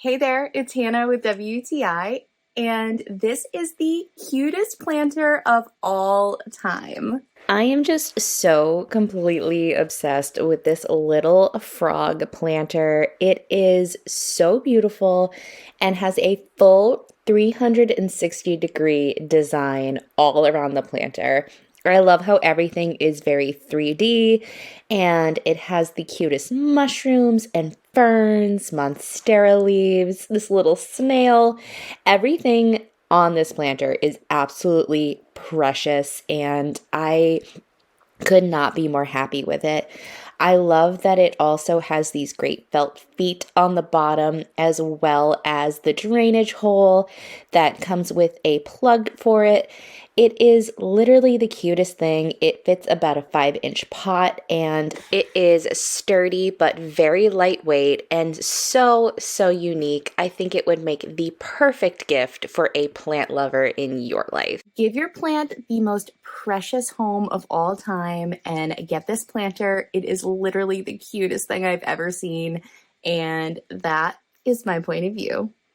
Hey there, it's Hannah with WTI, and this is the cutest planter of all time. I am just so completely obsessed with this little frog planter. It is so beautiful and has a full 360-degree design all around the planter. I love how everything is very 3D and it has the cutest mushrooms and ferns, monstera leaves, this little snail. Everything on this planter is absolutely precious, and I could not be more happy with it. I love that it also has these great felt feet on the bottom, as well as the drainage hole that comes with a plug for it. It is literally the cutest thing. It fits about a 5-inch pot, and it is sturdy but very lightweight and so unique. I think it would make the perfect gift for a plant lover in your life. Give your plant the most precious home of all time and get this planter. It is literally the cutest thing I've ever seen, and that is my point of view.